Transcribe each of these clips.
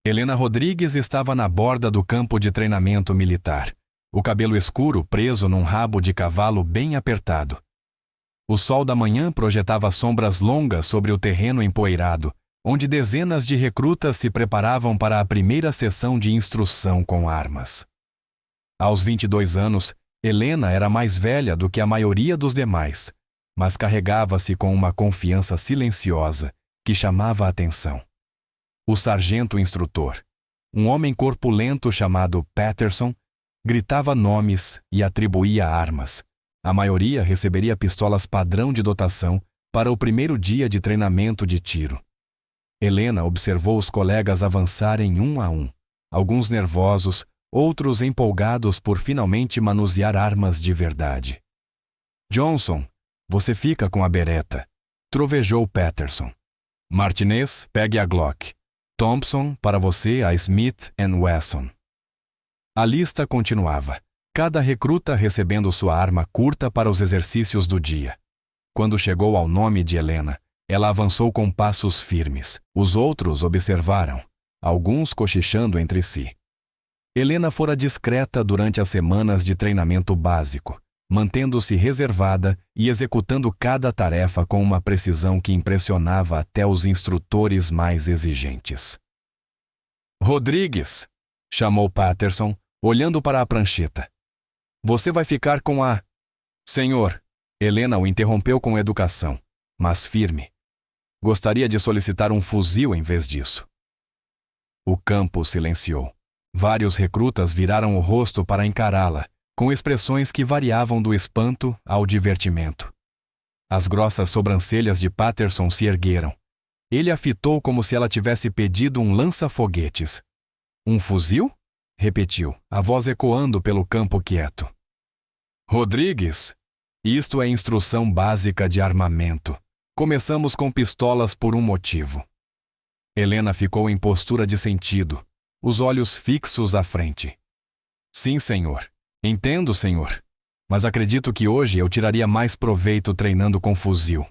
Helena Rodrigues estava na borda do campo de treinamento militar, o cabelo escuro preso num rabo de cavalo bem apertado. O sol da manhã projetava sombras longas sobre o terreno empoeirado, onde dezenas de recrutas se preparavam para a primeira sessão de instrução com armas. Aos 22 anos, Helena era mais velha do que a maioria dos demais, mas carregava-se com uma confiança silenciosa que chamava a atenção. O sargento instrutor, um homem corpulento chamado Patterson, gritava nomes e atribuía armas. A maioria receberia pistolas padrão de dotação para o primeiro dia de treinamento de tiro. Helena observou os colegas avançarem um a um, alguns nervosos, outros empolgados por finalmente manusear armas de verdade. Johnson, você fica com a beretta, trovejou Patterson. Martinez, pegue a Glock. Thompson, para você, a Smith & Wesson. A lista continuava, cada recruta recebendo sua arma curta para os exercícios do dia. Quando chegou ao nome de Helena, ela avançou com passos firmes. Os outros observaram, alguns cochichando entre si. Helena fora discreta durante as semanas de treinamento básico, mantendo-se reservada e executando cada tarefa com uma precisão que impressionava até os instrutores mais exigentes. Rodrigues, chamou Patterson, olhando para a prancheta. Você vai ficar com a... Senhor, Helena o interrompeu com educação, mas firme. Gostaria de solicitar um fuzil em vez disso. O campo silenciou. Vários recrutas viraram o rosto para encará-la, com expressões que variavam do espanto ao divertimento. As grossas sobrancelhas de Patterson se ergueram. Ele a fitou como se ela tivesse pedido um lança-foguetes. Um fuzil? Repetiu, a voz ecoando pelo campo quieto. Rodrigues, isto é instrução básica de armamento. Começamos com pistolas por um motivo. Helena ficou em postura de sentido, os olhos fixos à frente. Sim, senhor. Entendo, senhor. Mas acredito que hoje eu tiraria mais proveito treinando com fuzil.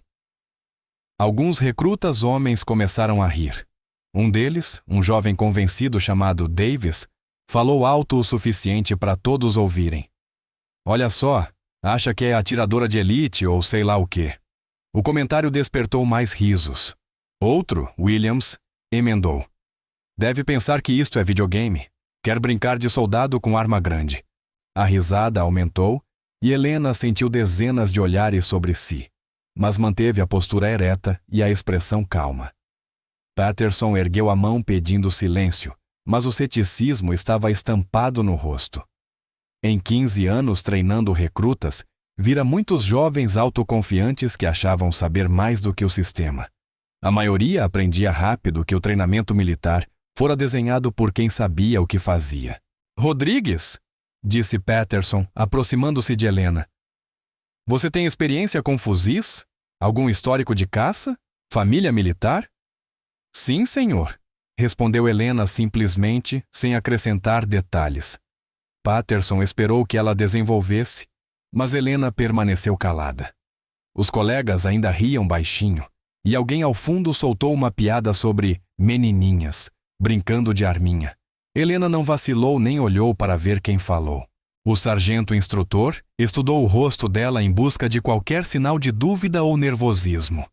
Alguns recrutas homens começaram a rir. Um deles, um jovem convencido chamado Davis, falou alto o suficiente para todos ouvirem. Olha só, acha que é atiradora de elite ou sei lá o quê. O comentário despertou mais risos. Outro, Williams, emendou. Deve pensar que isto é videogame. Quer brincar de soldado com arma grande. A risada aumentou e Helena sentiu dezenas de olhares sobre si, mas manteve a postura ereta e a expressão calma. Patterson ergueu a mão pedindo silêncio, mas o ceticismo estava estampado no rosto. Em 15 anos treinando recrutas, vira muitos jovens autoconfiantes que achavam saber mais do que o sistema. A maioria aprendia rápido que o treinamento militar fora desenhado por quem sabia o que fazia. Rodrigues, disse Patterson, aproximando-se de Helena. Você tem experiência com fuzis? Algum histórico de caça? Família militar? Sim, senhor, respondeu Helena simplesmente, sem acrescentar detalhes. Patterson esperou que ela desenvolvesse, mas Helena permaneceu calada. Os colegas ainda riam baixinho, e alguém ao fundo soltou uma piada sobre menininhas, brincando de arminha. Helena não vacilou nem olhou para ver quem falou. O sargento instrutor estudou o rosto dela em busca de qualquer sinal de dúvida ou nervosismo.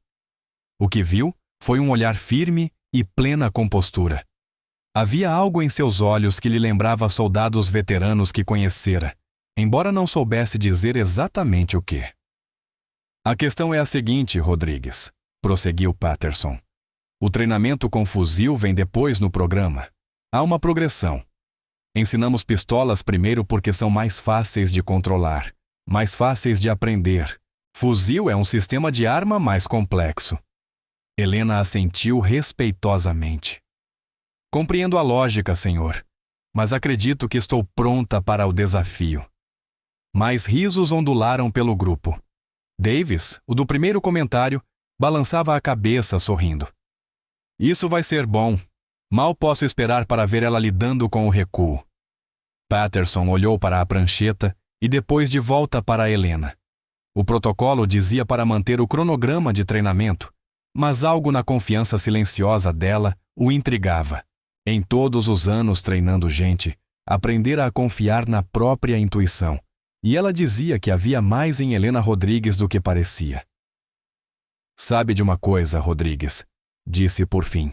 O que viu foi um olhar firme e plena compostura. Havia algo em seus olhos que lhe lembrava soldados veteranos que conhecera, embora não soubesse dizer exatamente o que. A questão é a seguinte, Rodrigues, prosseguiu Patterson. O treinamento com fuzil vem depois no programa. Há uma progressão. Ensinamos pistolas primeiro porque são mais fáceis de controlar, mais fáceis de aprender. Fuzil é um sistema de arma mais complexo. Helena assentiu respeitosamente. Compreendo a lógica, senhor, mas acredito que estou pronta para o desafio. Mais risos ondularam pelo grupo. Davis, o do primeiro comentário, balançava a cabeça sorrindo. Isso vai ser bom. Mal posso esperar para ver ela lidando com o recuo. Patterson olhou para a prancheta e depois de volta para Helena. O protocolo dizia para manter o cronograma de treinamento, mas algo na confiança silenciosa dela o intrigava. Em todos os anos treinando gente, aprendera a confiar na própria intuição, e ela dizia que havia mais em Helena Rodrigues do que parecia. Sabe de uma coisa, Rodrigues, disse por fim.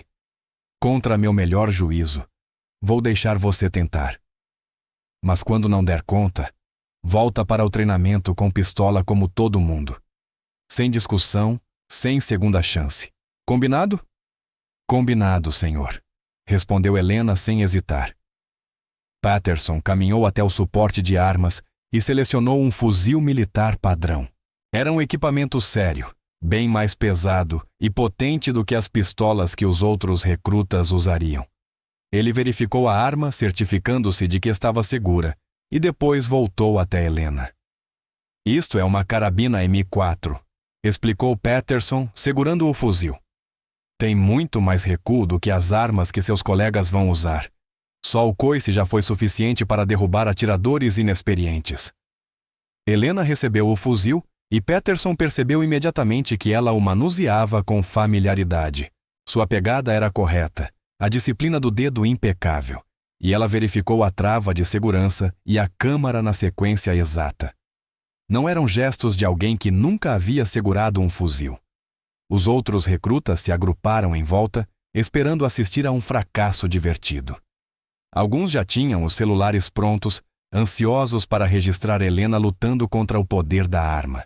Contra meu melhor juízo, vou deixar você tentar. Mas quando não der conta, volta para o treinamento com pistola como todo mundo. Sem discussão, sem segunda chance. Combinado? Combinado, senhor, respondeu Helena sem hesitar. Patterson caminhou até o suporte de armas e selecionou um fuzil militar padrão. Era um equipamento sério, bem mais pesado e potente do que as pistolas que os outros recrutas usariam. Ele verificou a arma, certificando-se de que estava segura, e depois voltou até Helena. Isto é uma carabina M4, explicou Patterson, segurando o fuzil. Tem muito mais recuo do que as armas que seus colegas vão usar. Só o coice já foi suficiente para derrubar atiradores inexperientes. Helena recebeu o fuzil e Patterson percebeu imediatamente que ela o manuseava com familiaridade. Sua pegada era correta, a disciplina do dedo impecável, e ela verificou a trava de segurança e a câmara na sequência exata. Não eram gestos de alguém que nunca havia segurado um fuzil. Os outros recrutas se agruparam em volta, esperando assistir a um fracasso divertido. Alguns já tinham os celulares prontos, ansiosos para registrar Helena lutando contra o poder da arma.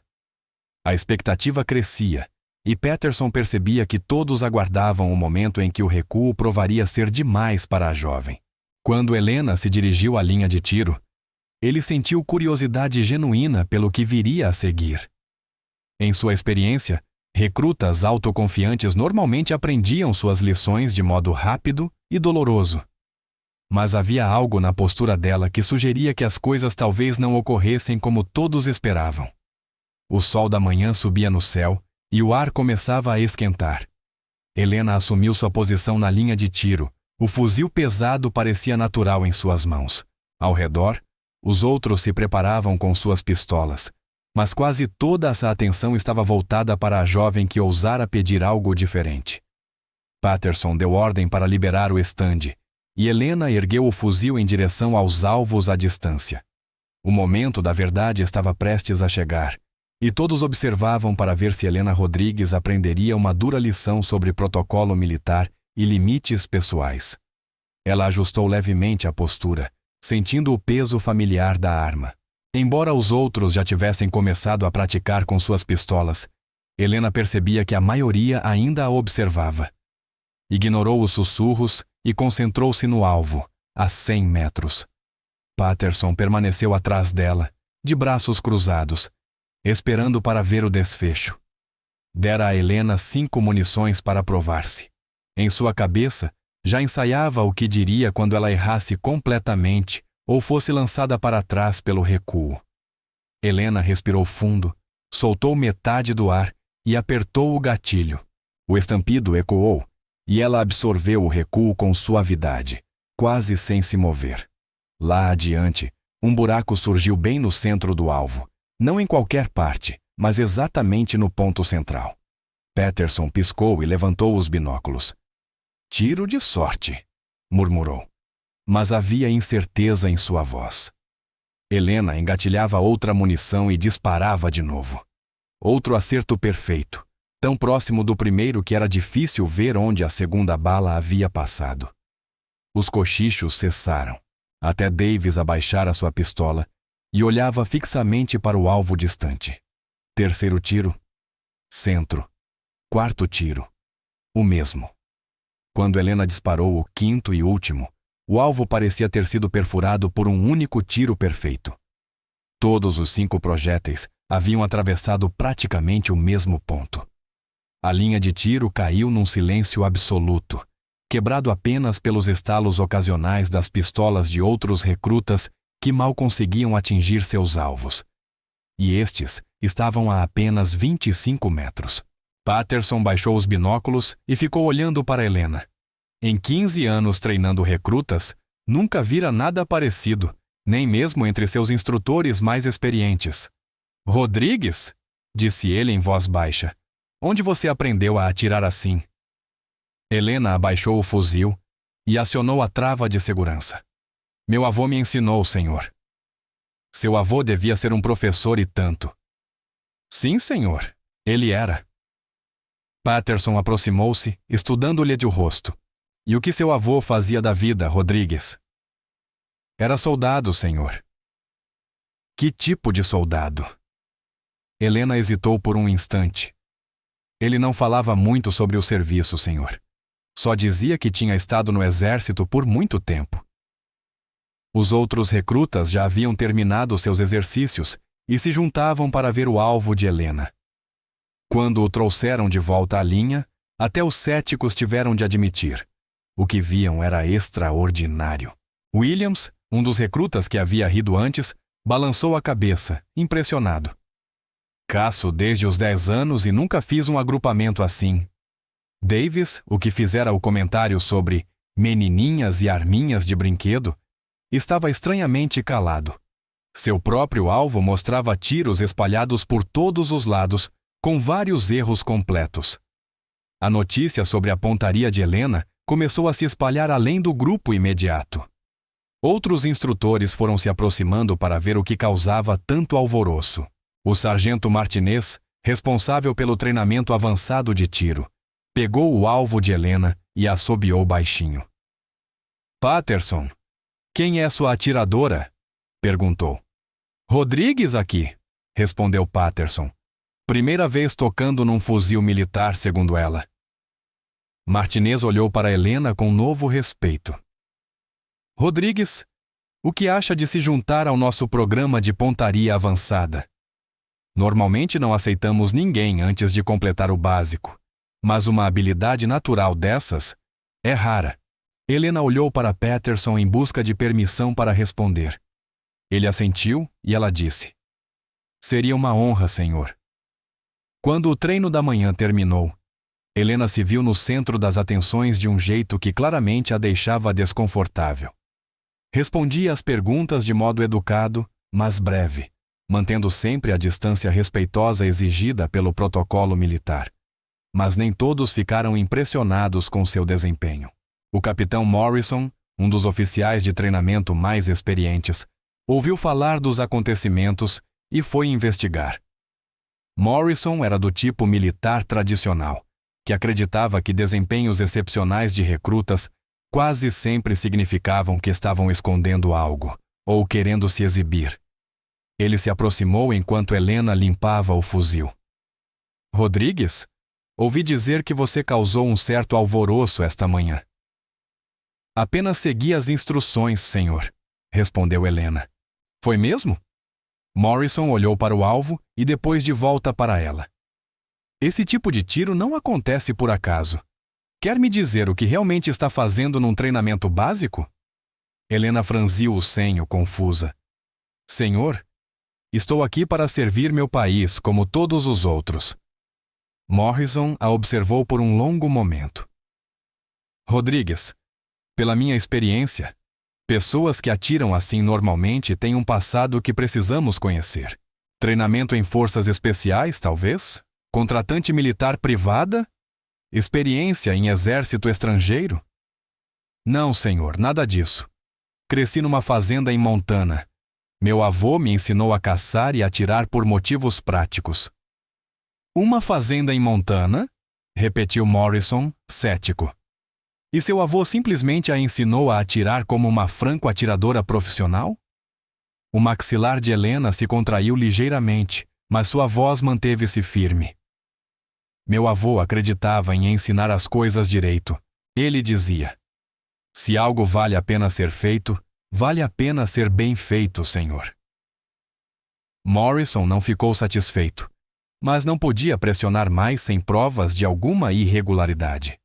A expectativa crescia, e Patterson percebia que todos aguardavam o momento em que o recuo provaria ser demais para a jovem. Quando Helena se dirigiu à linha de tiro, ele sentiu curiosidade genuína pelo que viria a seguir. Em sua experiência, recrutas autoconfiantes normalmente aprendiam suas lições de modo rápido e doloroso. Mas havia algo na postura dela que sugeria que as coisas talvez não ocorressem como todos esperavam. O sol da manhã subia no céu e o ar começava a esquentar. Helena assumiu sua posição na linha de tiro. O fuzil pesado parecia natural em suas mãos. Ao redor, os outros se preparavam com suas pistolas, mas quase toda essa atenção estava voltada para a jovem que ousara pedir algo diferente. Patterson deu ordem para liberar o estande, e Helena ergueu o fuzil em direção aos alvos à distância. O momento da verdade estava prestes a chegar, e todos observavam para ver se Helena Rodrigues aprenderia uma dura lição sobre protocolo militar e limites pessoais. Ela ajustou levemente a postura, sentindo o peso familiar da arma. Embora os outros já tivessem começado a praticar com suas pistolas, Helena percebia que a maioria ainda a observava. Ignorou os sussurros e concentrou-se no alvo, a 100 metros. Patterson permaneceu atrás dela, de braços cruzados, esperando para ver o desfecho. Dera a Helena 5 munições para provar-se. Em sua cabeça, já ensaiava o que diria quando ela errasse completamente ou fosse lançada para trás pelo recuo. Helena respirou fundo, soltou metade do ar e apertou o gatilho. O estampido ecoou, e ela absorveu o recuo com suavidade, quase sem se mover. Lá adiante, um buraco surgiu bem no centro do alvo, não em qualquer parte, mas exatamente no ponto central. Patterson piscou e levantou os binóculos. Tiro de sorte, murmurou, mas havia incerteza em sua voz. Helena engatilhava outra munição e disparava de novo. Outro acerto perfeito, tão próximo do primeiro que era difícil ver onde a segunda bala havia passado. Os cochichos cessaram, até Davis abaixara sua pistola e olhava fixamente para o alvo distante. Terceiro tiro, centro. Quarto tiro, o mesmo. Quando Helena disparou o quinto e último, o alvo parecia ter sido perfurado por um único tiro perfeito. Todos os 5 projéteis haviam atravessado praticamente o mesmo ponto. A linha de tiro caiu num silêncio absoluto, quebrado apenas pelos estalos ocasionais das pistolas de outros recrutas que mal conseguiam atingir seus alvos. E estes estavam a apenas 25 metros. Patterson baixou os binóculos e ficou olhando para Helena. Em 15 anos treinando recrutas, nunca vira nada parecido, nem mesmo entre seus instrutores mais experientes. Rodrigues? Disse ele em voz baixa. Onde você aprendeu a atirar assim? Helena abaixou o fuzil, e acionou a trava de segurança. Meu avô me ensinou, senhor. Seu avô devia ser um professor e tanto. Sim, senhor. Ele era. Patterson aproximou-se, estudando-lhe de o rosto. E o que seu avô fazia da vida, Rodrigues? Era soldado, senhor. Que tipo de soldado? Helena hesitou por um instante. Ele não falava muito sobre o serviço, senhor. Só dizia que tinha estado no exército por muito tempo. Os outros recrutas já haviam terminado seus exercícios e se juntavam para ver o alvo de Helena. Quando o trouxeram de volta à linha, até os céticos tiveram de admitir. O que viam era extraordinário. Williams, um dos recrutas que havia rido antes, balançou a cabeça, impressionado. Caço desde os 10 anos e nunca fiz um agrupamento assim. Davis, o que fizera o comentário sobre menininhas e arminhas de brinquedo, estava estranhamente calado. Seu próprio alvo mostrava tiros espalhados por todos os lados, com vários erros completos. A notícia sobre a pontaria de Helena começou a se espalhar além do grupo imediato. Outros instrutores foram se aproximando para ver o que causava tanto alvoroço. O sargento Martinez, responsável pelo treinamento avançado de tiro, pegou o alvo de Helena e assobiou baixinho. Patterson, quem é sua atiradora? Perguntou. Rodrigues aqui, respondeu Patterson. Primeira vez tocando num fuzil militar, segundo ela. Martinez olhou para Helena com novo respeito. Rodrigues, o que acha de se juntar ao nosso programa de pontaria avançada? Normalmente não aceitamos ninguém antes de completar o básico, mas uma habilidade natural dessas é rara. Helena olhou para Patterson em busca de permissão para responder. Ele assentiu e ela disse: Seria uma honra, senhor. Quando o treino da manhã terminou, Helena se viu no centro das atenções de um jeito que claramente a deixava desconfortável. Respondia às perguntas de modo educado, mas breve, mantendo sempre a distância respeitosa exigida pelo protocolo militar. Mas nem todos ficaram impressionados com seu desempenho. O capitão Morrison, um dos oficiais de treinamento mais experientes, ouviu falar dos acontecimentos e foi investigar. Morrison era do tipo militar tradicional, que acreditava que desempenhos excepcionais de recrutas quase sempre significavam que estavam escondendo algo, ou querendo se exibir. Ele se aproximou enquanto Helena limpava o fuzil. Rodrigues, ouvi dizer que você causou um certo alvoroço esta manhã. Apenas segui as instruções, senhor, respondeu Helena. Foi mesmo? Morrison olhou para o alvo e depois de volta para ela. Esse tipo de tiro não acontece por acaso. Quer me dizer o que realmente está fazendo num treinamento básico? Helena franziu o senho, confusa. Senhor, estou aqui para servir meu país como todos os outros. Morrison a observou por um longo momento. Rodrigues, pela minha experiência, pessoas que atiram assim normalmente têm um passado que precisamos conhecer. Treinamento em forças especiais, talvez? Contratante militar privada? Experiência em exército estrangeiro? Não, senhor, nada disso. Cresci numa fazenda em Montana. Meu avô me ensinou a caçar e atirar por motivos práticos. Uma fazenda em Montana? Repetiu Morrison, cético. E seu avô simplesmente a ensinou a atirar como uma franco-atiradora profissional? O maxilar de Helena se contraiu ligeiramente, mas sua voz manteve-se firme. Meu avô acreditava em ensinar as coisas direito. Ele dizia: se algo vale a pena ser feito, vale a pena ser bem feito, senhor. Morrison não ficou satisfeito, mas não podia pressionar mais sem provas de alguma irregularidade.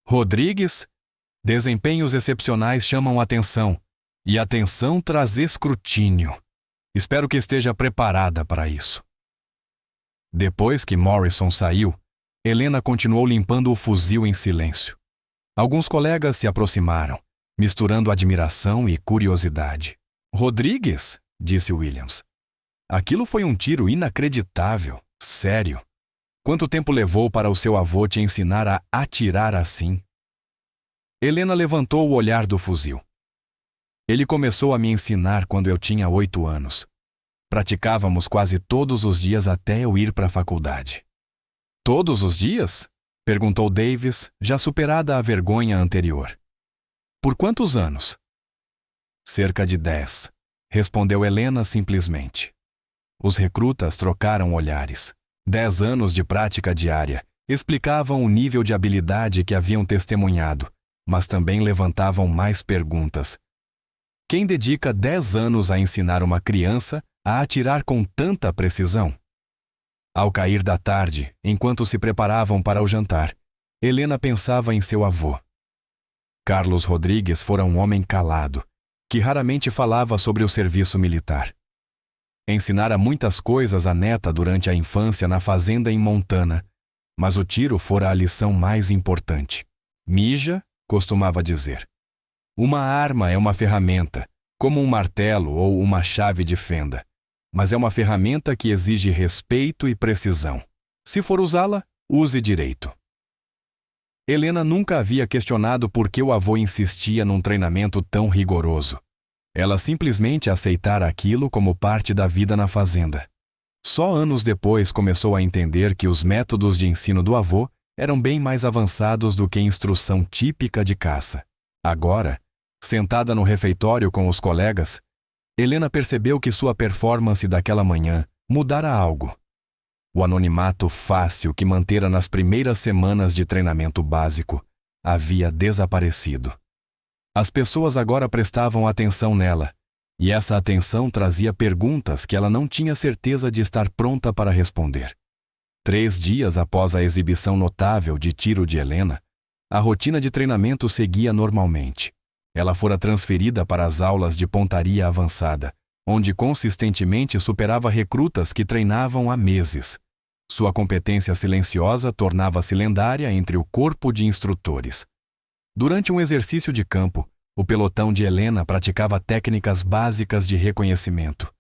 Rodrigues, desempenhos excepcionais chamam atenção, e atenção traz escrutínio. Espero que esteja preparada para isso. Depois que Morrison saiu, Helena continuou limpando o fuzil em silêncio. Alguns colegas se aproximaram, misturando admiração e curiosidade. Rodrigues, disse Williams. Aquilo foi um tiro inacreditável, sério. Quanto tempo levou para o seu avô te ensinar a atirar assim? Helena levantou o olhar do fuzil. Ele começou a me ensinar quando eu tinha 8 anos. Praticávamos quase todos os dias até eu ir para a faculdade. Todos os dias? Perguntou Davis, já superada a vergonha anterior. Por quantos anos? Cerca de 10, respondeu Helena simplesmente. Os recrutas trocaram olhares. 10 anos de prática diária explicavam o nível de habilidade que haviam testemunhado, mas também levantavam mais perguntas. Quem dedica 10 anos a ensinar uma criança a atirar com tanta precisão? Ao cair da tarde, enquanto se preparavam para o jantar, Helena pensava em seu avô. Carlos Rodrigues fora um homem calado, que raramente falava sobre o serviço militar. Ensinara muitas coisas à neta durante a infância na fazenda em Montana, mas o tiro fora a lição mais importante. Mija, costumava dizer. Uma arma é uma ferramenta, como um martelo ou uma chave de fenda, mas é uma ferramenta que exige respeito e precisão. Se for usá-la, use direito. Helena nunca havia questionado por que o avô insistia num treinamento tão rigoroso. Ela simplesmente aceitara aquilo como parte da vida na fazenda. Só anos depois começou a entender que os métodos de ensino do avô eram bem mais avançados do que instrução típica de caça. Agora, sentada no refeitório com os colegas, Helena percebeu que sua performance daquela manhã mudara algo. O anonimato fácil que mantera nas primeiras semanas de treinamento básico havia desaparecido. As pessoas agora prestavam atenção nela, e essa atenção trazia perguntas que ela não tinha certeza de estar pronta para responder. 3 dias após a exibição notável de tiro de Helena, a rotina de treinamento seguia normalmente. Ela fora transferida para as aulas de pontaria avançada, onde consistentemente superava recrutas que treinavam há meses. Sua competência silenciosa tornava-se lendária entre o corpo de instrutores. Durante um exercício de campo, o pelotão de Helena praticava técnicas básicas de reconhecimento.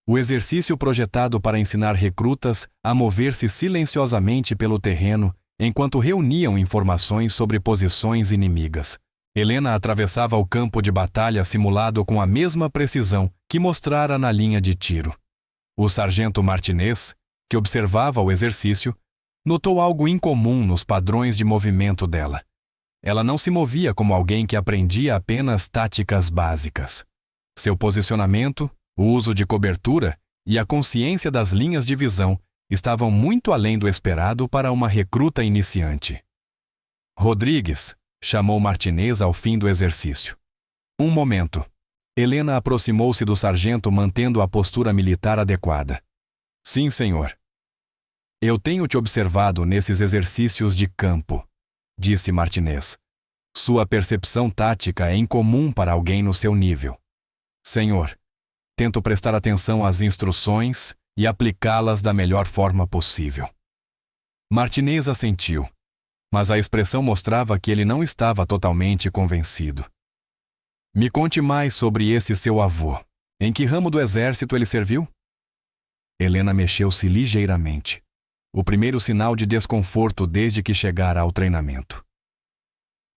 O exercício projetado para ensinar recrutas a mover-se silenciosamente pelo terreno enquanto reuniam informações sobre posições inimigas. Helena atravessava o campo de batalha simulado com a mesma precisão que mostrara na linha de tiro. O sargento Martinez, que observava o exercício, notou algo incomum nos padrões de movimento dela. Ela não se movia como alguém que aprendia apenas táticas básicas. Seu posicionamento, o uso de cobertura e a consciência das linhas de visão estavam muito além do esperado para uma recruta iniciante. Rodrigues, chamou Martinez ao fim do exercício. Um momento. Helena aproximou-se do sargento mantendo a postura militar adequada. Sim, senhor. Eu tenho te observado nesses exercícios de campo, disse Martinez. Sua percepção tática é incomum para alguém no seu nível. Senhor, tento prestar atenção às instruções e aplicá-las da melhor forma possível. Martinez assentiu, mas a expressão mostrava que ele não estava totalmente convencido. Me conte mais sobre esse seu avô. Em que ramo do exército ele serviu? Helena mexeu-se ligeiramente. O primeiro sinal de desconforto desde que chegara ao treinamento.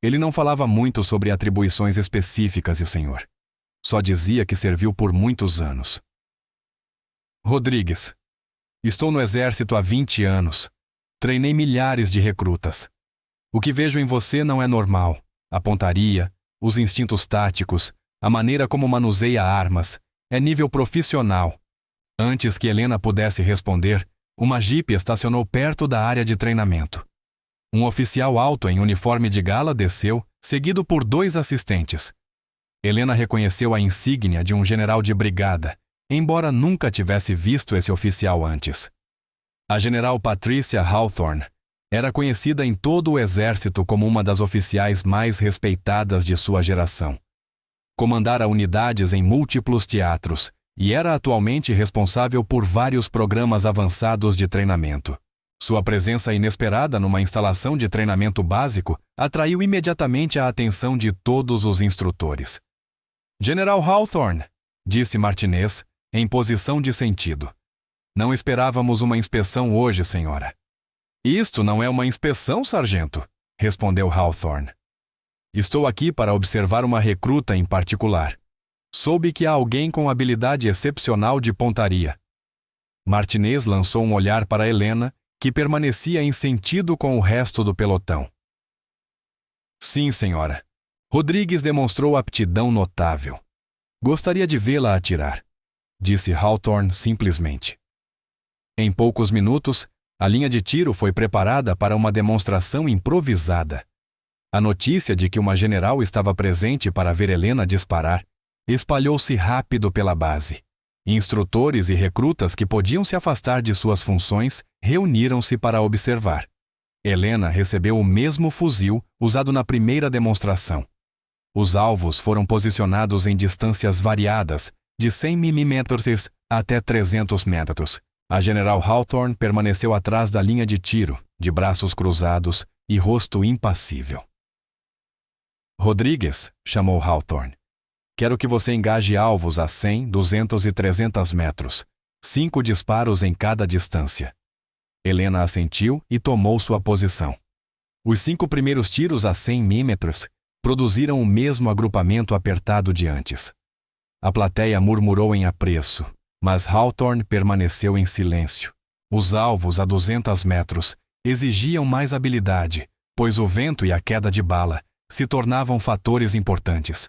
Ele não falava muito sobre atribuições específicas, senhor. Só dizia que serviu por muitos anos. Rodrigues, estou no exército há 20 anos. Treinei milhares de recrutas. O que vejo em você não é normal. A pontaria, os instintos táticos, a maneira como manuseia armas, é nível profissional. Antes que Helena pudesse responder, uma jipe estacionou perto da área de treinamento. Um oficial alto em uniforme de gala desceu, seguido por 2 assistentes. Helena reconheceu a insígnia de um general de brigada, embora nunca tivesse visto esse oficial antes. A general Patricia Hawthorne era conhecida em todo o exército como uma das oficiais mais respeitadas de sua geração. Comandara unidades em múltiplos teatros e era atualmente responsável por vários programas avançados de treinamento. Sua presença inesperada numa instalação de treinamento básico atraiu imediatamente a atenção de todos os instrutores. General Hawthorne, disse Martinez, em posição de sentido. Não esperávamos uma inspeção hoje, senhora. Isto não é uma inspeção, sargento, respondeu Hawthorne. Estou aqui para observar uma recruta em particular. Soube que há alguém com habilidade excepcional de pontaria. Martinez lançou um olhar para Helena, que permanecia em sentido com o resto do pelotão. Sim, senhora. Rodrigues demonstrou aptidão notável. Gostaria de vê-la atirar, disse Hawthorne simplesmente. Em poucos minutos, a linha de tiro foi preparada para uma demonstração improvisada. A notícia de que uma general estava presente para ver Helena disparar espalhou-se rápido pela base. Instrutores e recrutas que podiam se afastar de suas funções reuniram-se para observar. Helena recebeu o mesmo fuzil usado na primeira demonstração. Os alvos foram posicionados em distâncias variadas, de 100 mm até 300 metros. A general Hawthorne permaneceu atrás da linha de tiro, de braços cruzados e rosto impassível. Rodrigues, chamou Hawthorne. Quero que você engaje alvos a 100, 200 e 300 metros. 5 disparos em cada distância. Helena assentiu e tomou sua posição. Os 5 primeiros tiros a 100 mm produziram o mesmo agrupamento apertado de antes. A plateia murmurou em apreço, mas Hawthorne permaneceu em silêncio. Os alvos a 200 metros exigiam mais habilidade, pois o vento e a queda de bala se tornavam fatores importantes.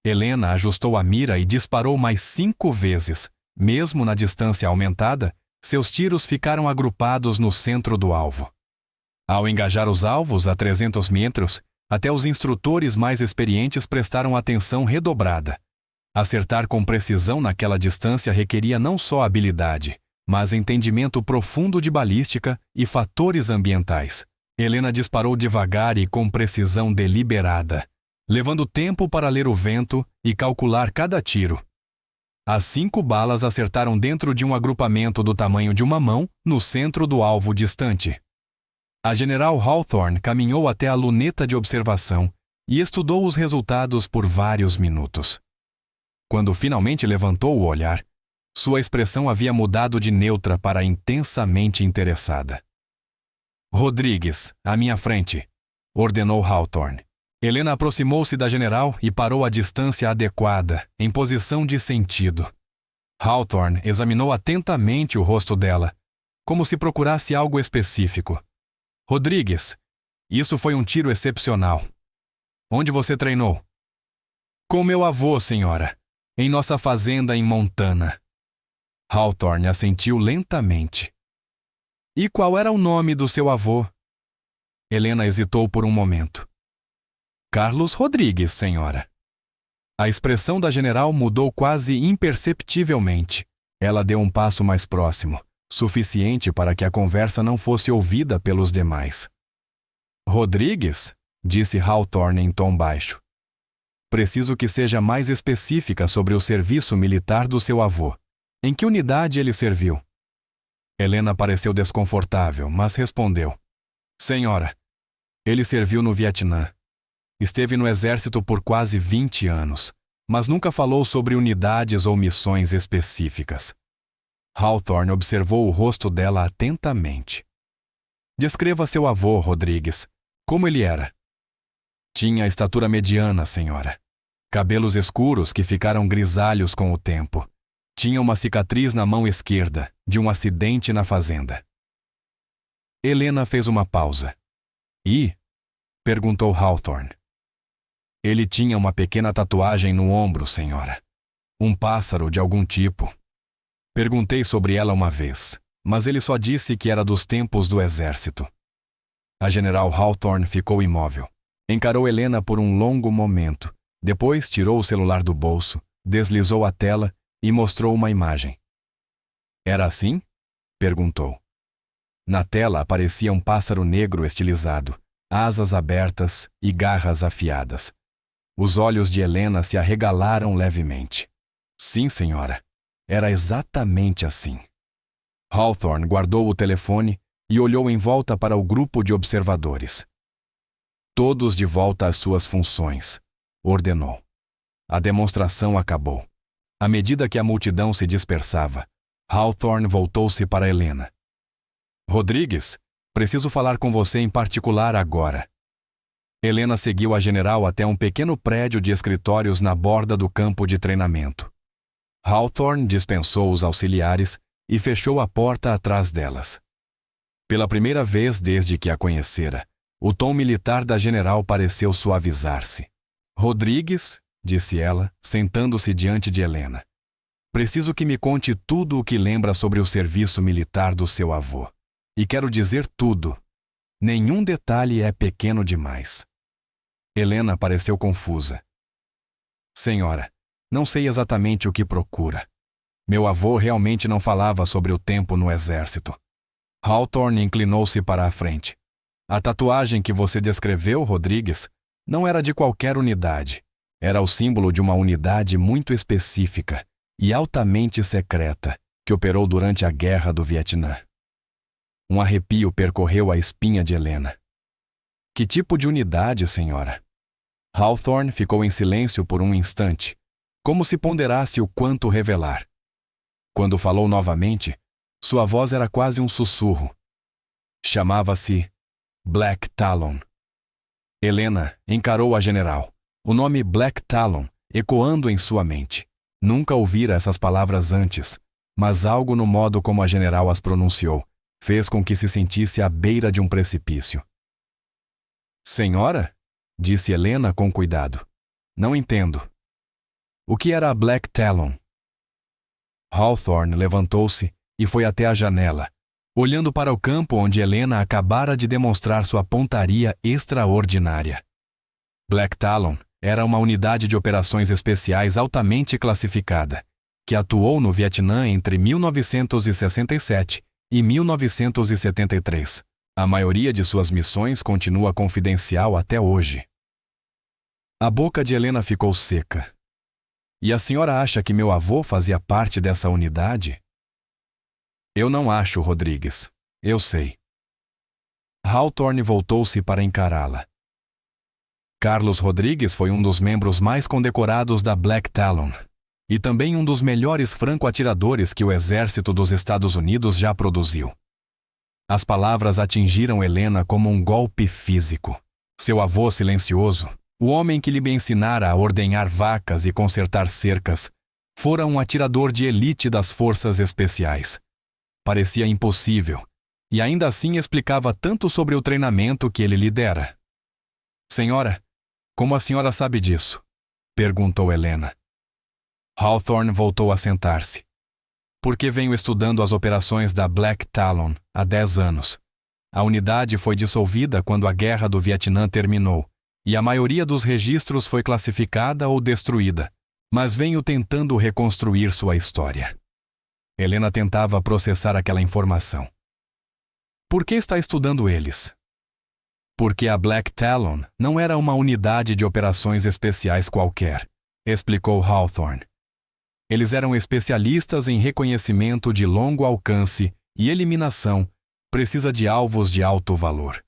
Helena ajustou a mira e disparou mais 5 vezes. Mesmo na distância aumentada, seus tiros ficaram agrupados no centro do alvo. Ao engajar os alvos a 300 metros, até os instrutores mais experientes prestaram atenção redobrada. Acertar com precisão naquela distância requeria não só habilidade, mas entendimento profundo de balística e fatores ambientais. Helena disparou devagar e com precisão deliberada, levando tempo para ler o vento e calcular cada tiro. As 5 balas acertaram dentro de um agrupamento do tamanho de uma mão no centro do alvo distante. A general Hawthorne caminhou até a luneta de observação e estudou os resultados por vários minutos. Quando finalmente levantou o olhar, sua expressão havia mudado de neutra para intensamente interessada. Rodrigues, à minha frente, ordenou Hawthorne. Helena aproximou-se da general e parou à distância adequada, em posição de sentido. Hawthorne examinou atentamente o rosto dela, como se procurasse algo específico. Rodrigues, isso foi um tiro excepcional. Onde você treinou? Com meu avô, senhora, em nossa fazenda em Montana. Hawthorne assentiu lentamente. E qual era o nome do seu avô? Helena hesitou por um momento. Carlos Rodrigues, senhora. A expressão da general mudou quase imperceptivelmente. Ela deu um passo mais próximo, suficiente para que a conversa não fosse ouvida pelos demais. Rodrigues? Disse Hawthorne em tom baixo. Preciso que seja mais específica sobre o serviço militar do seu avô. Em que unidade ele serviu? Helena pareceu desconfortável, mas respondeu. Senhora, ele serviu no Vietnã. Esteve no exército por quase 20 anos, mas nunca falou sobre unidades ou missões específicas. Hawthorne observou o rosto dela atentamente. Descreva seu avô, Rodrigues. Como ele era? Tinha estatura mediana, senhora. Cabelos escuros que ficaram grisalhos com o tempo. Tinha uma cicatriz na mão esquerda, de um acidente na fazenda. Helena fez uma pausa. E? Perguntou Hawthorne. Ele tinha uma pequena tatuagem no ombro, senhora. Um pássaro de algum tipo. Perguntei sobre ela uma vez, mas ele só disse que era dos tempos do exército. A general Hawthorne ficou imóvel. Encarou Helena por um longo momento. Depois tirou o celular do bolso, deslizou a tela e mostrou uma imagem. Era assim? Perguntou. Na tela aparecia um pássaro negro estilizado, asas abertas e garras afiadas. Os olhos de Helena se arregalaram levemente. Sim, senhora. Era exatamente assim. Hawthorne guardou o telefone e olhou em volta para o grupo de observadores. Todos de volta às suas funções, ordenou. A demonstração acabou. À medida que a multidão se dispersava, Hawthorne voltou-se para Helena. Rodrigues, preciso falar com você em particular agora. Helena seguiu a general até um pequeno prédio de escritórios na borda do campo de treinamento. Hawthorne dispensou os auxiliares e fechou a porta atrás delas. Pela primeira vez desde que a conhecera, o tom militar da general pareceu suavizar-se. Rodrigues, disse ela, sentando-se diante de Helena. Preciso que me conte tudo o que lembra sobre o serviço militar do seu avô. E quero dizer tudo. Nenhum detalhe é pequeno demais. Helena pareceu confusa. Senhora, não sei exatamente o que procura. Meu avô realmente não falava sobre o tempo no exército. Hawthorne inclinou-se para a frente. A tatuagem que você descreveu, Rodrigues, não era de qualquer unidade. Era o símbolo de uma unidade muito específica e altamente secreta que operou durante a Guerra do Vietnã. Um arrepio percorreu a espinha de Helena. Que tipo de unidade, senhora? Hawthorne ficou em silêncio por um instante, como se ponderasse o quanto revelar. Quando falou novamente, sua voz era quase um sussurro. Chamava-se Black Talon. Helena encarou a general, o nome Black Talon ecoando em sua mente. Nunca ouvira essas palavras antes, mas algo no modo como a general as pronunciou fez com que se sentisse à beira de um precipício. Senhora? Disse Helena com cuidado. Não entendo. O que era a Black Talon? Hawthorne levantou-se e foi até a janela, olhando para o campo onde Helena acabara de demonstrar sua pontaria extraordinária. Black Talon era uma unidade de operações especiais altamente classificada, que atuou no Vietnã entre 1967 e 1973. A maioria de suas missões continua confidencial até hoje. A boca de Helena ficou seca. E a senhora acha que meu avô fazia parte dessa unidade? Eu não acho, Rodrigues. Eu sei. Hawthorne voltou-se para encará-la. Carlos Rodrigues foi um dos membros mais condecorados da Black Talon e também um dos melhores franco-atiradores que o exército dos Estados Unidos já produziu. As palavras atingiram Helena como um golpe físico. Seu avô silencioso, o homem que lhe ensinara a ordenhar vacas e consertar cercas, fora um atirador de elite das forças especiais. Parecia impossível, e ainda assim explicava tanto sobre o treinamento que ele lhe dera. Senhora, como a senhora sabe disso? Perguntou Helena. Hawthorne voltou a sentar-se. Porque venho estudando as operações da Black Talon há 10 anos. A unidade foi dissolvida quando a Guerra do Vietnã terminou, e a maioria dos registros foi classificada ou destruída, mas venho tentando reconstruir sua história. Helena tentava processar aquela informação. Por que está estudando eles? Porque a Black Talon não era uma unidade de operações especiais qualquer, explicou Hawthorne. Eles eram especialistas em reconhecimento de longo alcance e eliminação, precisa de alvos de alto valor.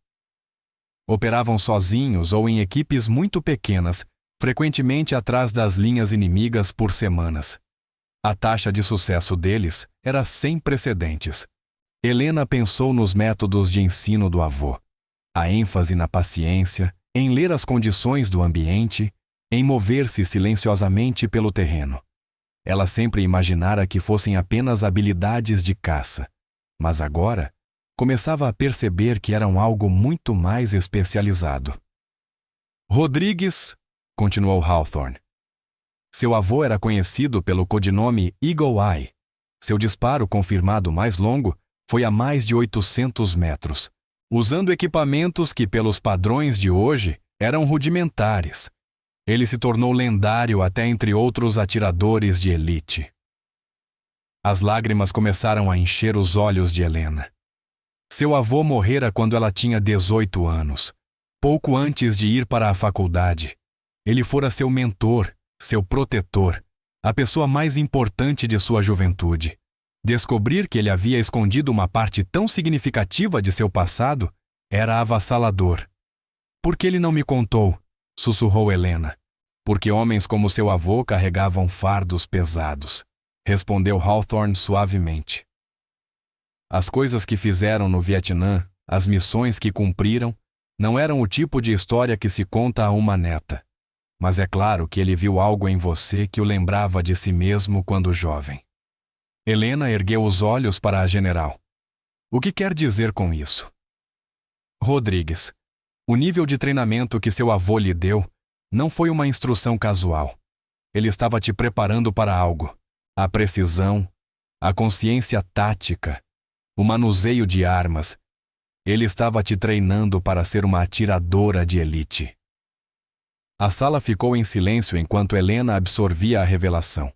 Operavam sozinhos ou em equipes muito pequenas, frequentemente atrás das linhas inimigas por semanas. A taxa de sucesso deles era sem precedentes. Helena pensou nos métodos de ensino do avô. A ênfase na paciência, em ler as condições do ambiente, em mover-se silenciosamente pelo terreno. Ela sempre imaginara que fossem apenas habilidades de caça, mas agora começava a perceber que eram algo muito mais especializado. Rodrigues, continuou Hawthorne. Seu avô era conhecido pelo codinome Eagle Eye. Seu disparo confirmado mais longo foi a mais de 800 metros, usando equipamentos que, pelos padrões de hoje, eram rudimentares. Ele se tornou lendário até entre outros atiradores de elite. As lágrimas começaram a encher os olhos de Helena. Seu avô morrera quando ela tinha 18 anos, pouco antes de ir para a faculdade. Ele fora seu mentor, seu protetor, a pessoa mais importante de sua juventude. Descobrir que ele havia escondido uma parte tão significativa de seu passado era avassalador. Por que ele não me contou? Sussurrou Helena. Porque homens como seu avô carregavam fardos pesados, respondeu Hawthorne suavemente. As coisas que fizeram no Vietnã, as missões que cumpriram, Não eram o tipo de história que se conta a uma neta. Mas é claro que ele viu algo em você que o lembrava de si mesmo quando jovem. Helena ergueu os olhos para a general. O que quer dizer com isso? Rodrigues, o nível de treinamento que seu avô lhe deu não foi uma instrução casual. Ele estava te preparando para algo. A precisão, a consciência tática, o manuseio de armas. Ele estava te treinando para ser uma atiradora de elite. A sala ficou em silêncio enquanto Helena absorvia a revelação.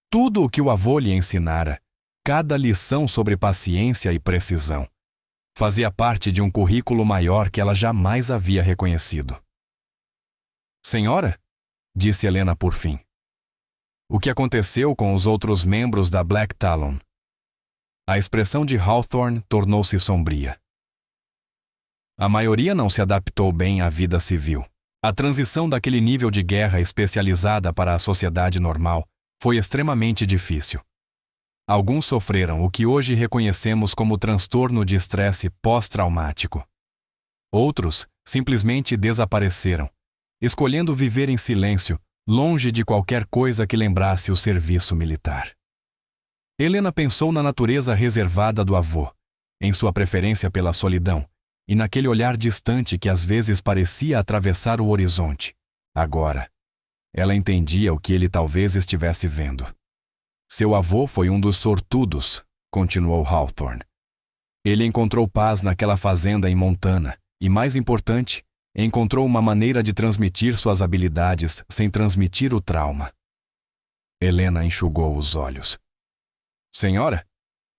Tudo o que o avô lhe ensinara, cada lição sobre paciência e precisão, fazia parte de um currículo maior que ela jamais havia reconhecido. Senhora, disse Helena por fim. O que aconteceu com os outros membros da Black Talon? A expressão de Hawthorne tornou-se sombria. A maioria não se adaptou bem à vida civil. A transição daquele nível de guerra especializada para a sociedade normal foi extremamente difícil. Alguns sofreram o que hoje reconhecemos como transtorno de estresse pós-traumático. Outros simplesmente desapareceram, escolhendo viver em silêncio, longe de qualquer coisa que lembrasse o serviço militar. Helena pensou na natureza reservada do avô, em sua preferência pela solidão, e naquele olhar distante que às vezes parecia atravessar o horizonte. Agora, ela entendia o que ele talvez estivesse vendo. Seu avô foi um dos sortudos, continuou Hawthorne. Ele encontrou paz naquela fazenda em Montana e, mais importante, encontrou uma maneira de transmitir suas habilidades sem transmitir o trauma. Helena enxugou os olhos. Senhora,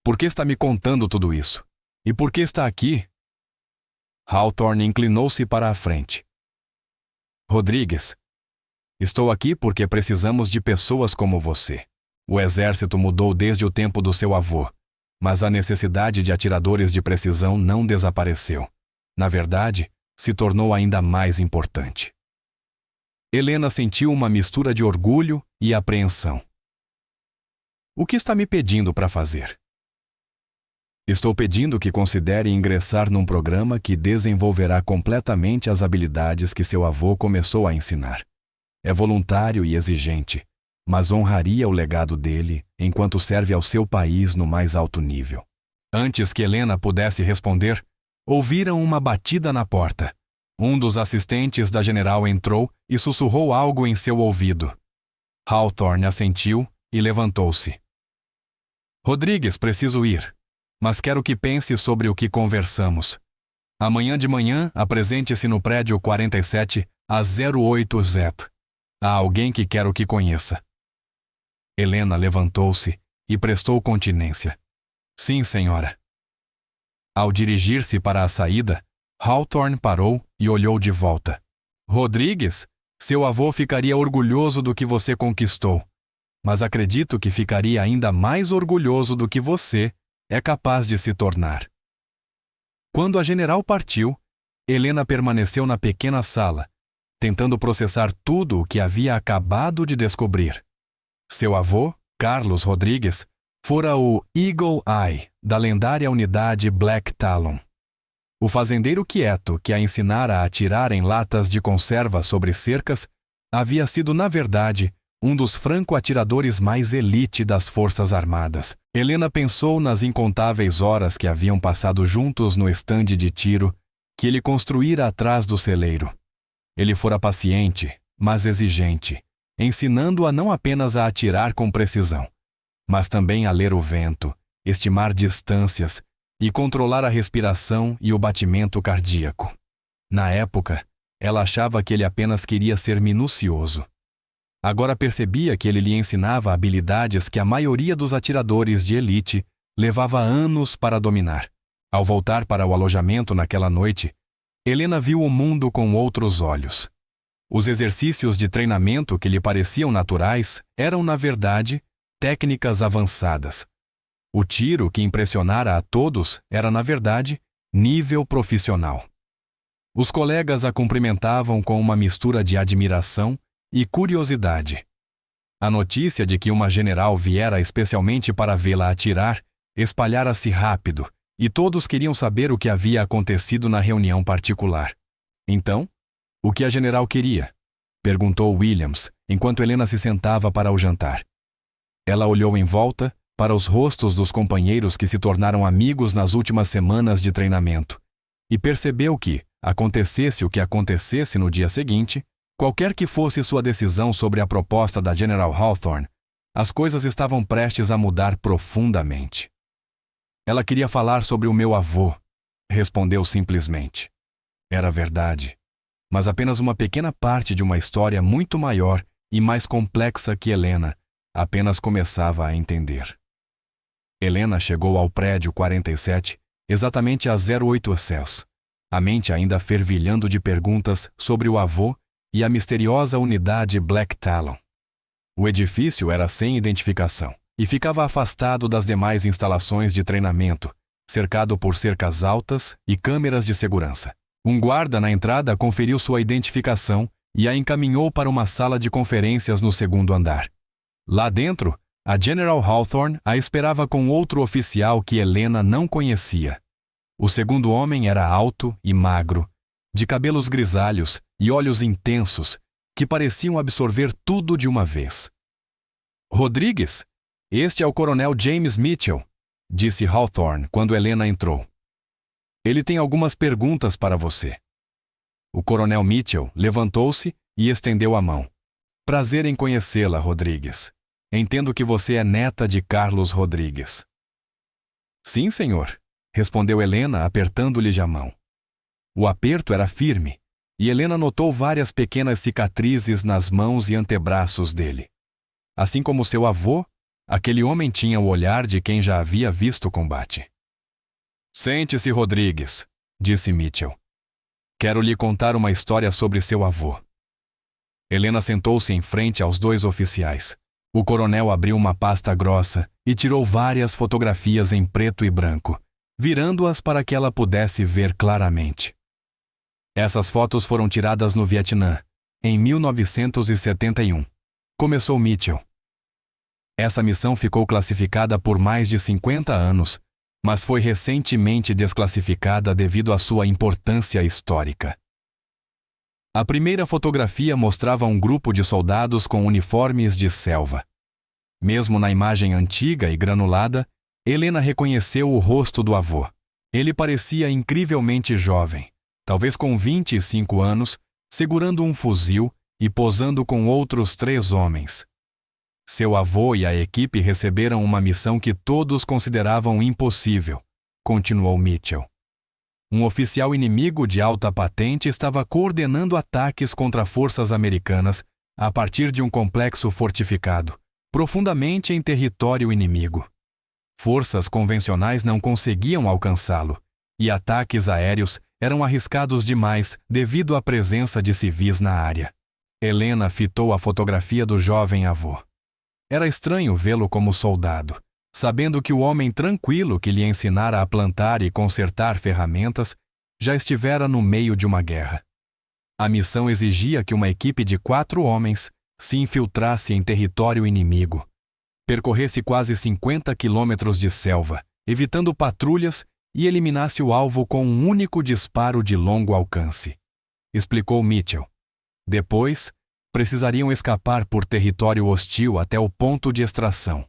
por que está me contando tudo isso? E por que está aqui? Hawthorne inclinou-se para a frente. Rodrigues, estou aqui porque precisamos de pessoas como você. O exército mudou desde o tempo do seu avô, mas a necessidade de atiradores de precisão não desapareceu. Na verdade, se tornou ainda mais importante. Helena sentiu uma mistura de orgulho e apreensão. O que está me pedindo para fazer? Estou pedindo que considere ingressar num programa que desenvolverá completamente as habilidades que seu avô começou a ensinar. É voluntário e exigente, mas honraria o legado dele enquanto serve ao seu país no mais alto nível. Antes que Helena pudesse responder, ouviram uma batida na porta. Um dos assistentes da general entrou e sussurrou algo em seu ouvido. Hawthorne assentiu e levantou-se. Rodrigues, preciso ir, mas quero que pense sobre o que conversamos. Amanhã de manhã, apresente-se no prédio 47 às 08Z. Há alguém que quero que conheça. Helena levantou-se e prestou continência. Sim, senhora. Ao dirigir-se para a saída, Hawthorne parou e olhou de volta. Rodrigues, seu avô ficaria orgulhoso do que você conquistou, mas acredito que ficaria ainda mais orgulhoso do que você é capaz de se tornar. Quando a general partiu, Helena permaneceu na pequena sala, tentando processar tudo o que havia acabado de descobrir. Seu avô, Carlos Rodrigues, fora o Eagle Eye da lendária unidade Black Talon. O fazendeiro quieto que a ensinara a atirar em latas de conserva sobre cercas havia sido, na verdade, um dos franco-atiradores mais elite das Forças Armadas. Helena pensou nas incontáveis horas que haviam passado juntos no estande de tiro que ele construíra atrás do celeiro. Ele fora paciente, mas exigente, ensinando-a não apenas a atirar com precisão, mas também a ler o vento, estimar distâncias e controlar a respiração e o batimento cardíaco. Na época, ela achava que ele apenas queria ser minucioso. Agora percebia que ele lhe ensinava habilidades que a maioria dos atiradores de elite levava anos para dominar. Ao voltar para o alojamento naquela noite, Helena viu o mundo com outros olhos. Os exercícios de treinamento que lhe pareciam naturais eram, na verdade, técnicas avançadas. O tiro que impressionara a todos era, na verdade, nível profissional. Os colegas a cumprimentavam com uma mistura de admiração e curiosidade. A notícia de que uma general viera especialmente para vê-la atirar espalhara-se rápido, e todos queriam saber o que havia acontecido na reunião particular. Então, o que a general queria? Perguntou Williams, enquanto Helena se sentava para o jantar. Ela olhou em volta para os rostos dos companheiros que se tornaram amigos nas últimas semanas de treinamento e percebeu que, acontecesse o que acontecesse no dia seguinte, qualquer que fosse sua decisão sobre a proposta da General Hawthorne, as coisas estavam prestes a mudar profundamente. Ela queria falar sobre o meu avô, respondeu simplesmente. Era verdade, mas apenas uma pequena parte de uma história muito maior e mais complexa que Helena apenas começava a entender. Helena chegou ao prédio 47 exatamente às 08 Celsius, a mente ainda fervilhando de perguntas sobre o avô e a misteriosa unidade Black Talon. O edifício era sem identificação e ficava afastado das demais instalações de treinamento, cercado por cercas altas e câmeras de segurança. Um guarda na entrada conferiu sua identificação e a encaminhou para uma sala de conferências no segundo andar. Lá dentro, a General Hawthorne a esperava com outro oficial que Helena não conhecia. O segundo homem era alto e magro, de cabelos grisalhos e olhos intensos, que pareciam absorver tudo de uma vez. Rodrigues, este é o coronel James Mitchell, disse Hawthorne quando Helena entrou. Ele tem algumas perguntas para você. O coronel Mitchell levantou-se e estendeu a mão. Prazer em conhecê-la, Rodrigues. Entendo que você é neta de Carlos Rodrigues. Sim, senhor, respondeu Helena, apertando-lhe a mão. O aperto era firme, e Helena notou várias pequenas cicatrizes nas mãos e antebraços dele. Assim como seu avô, aquele homem tinha o olhar de quem já havia visto o combate. Sente-se, Rodrigues, disse Mitchell. Quero lhe contar uma história sobre seu avô. Helena sentou-se em frente aos dois oficiais. O coronel abriu uma pasta grossa e tirou várias fotografias em preto e branco, virando-as para que ela pudesse ver claramente. Essas fotos foram tiradas no Vietnã, em 1971. Começou Mitchell. Essa missão ficou classificada por mais de 50 anos, mas foi recentemente desclassificada devido à sua importância histórica. A primeira fotografia mostrava um grupo de soldados com uniformes de selva. Mesmo na imagem antiga e granulada, Helena reconheceu o rosto do avô. Ele parecia incrivelmente jovem, talvez com 25 anos, segurando um fuzil e posando com outros 3 homens. Seu avô e a equipe receberam uma missão que todos consideravam impossível, continuou Mitchell. Um oficial inimigo de alta patente estava coordenando ataques contra forças americanas a partir de um complexo fortificado, profundamente em território inimigo. Forças convencionais não conseguiam alcançá-lo, e ataques aéreos eram arriscados demais devido à presença de civis na área. Helena fitou a fotografia do jovem avô. Era estranho vê-lo como soldado, sabendo que o homem tranquilo que lhe ensinara a plantar e consertar ferramentas já estivera no meio de uma guerra. A missão exigia que uma equipe de 4 homens se infiltrasse em território inimigo, percorresse quase 50 quilômetros de selva, evitando patrulhas e eliminasse o alvo com um único disparo de longo alcance, explicou Mitchell. Depois, precisariam escapar por território hostil até o ponto de extração.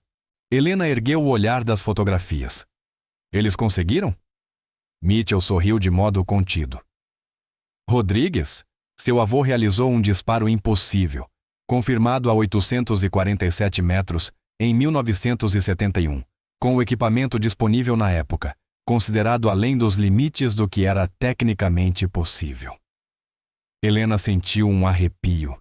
Helena ergueu o olhar das fotografias. Eles conseguiram? Mitchell sorriu de modo contido. Rodrigues, seu avô realizou um disparo impossível, confirmado a 847 metros em 1971, com o equipamento disponível na época, considerado além dos limites do que era tecnicamente possível. Helena sentiu um arrepio.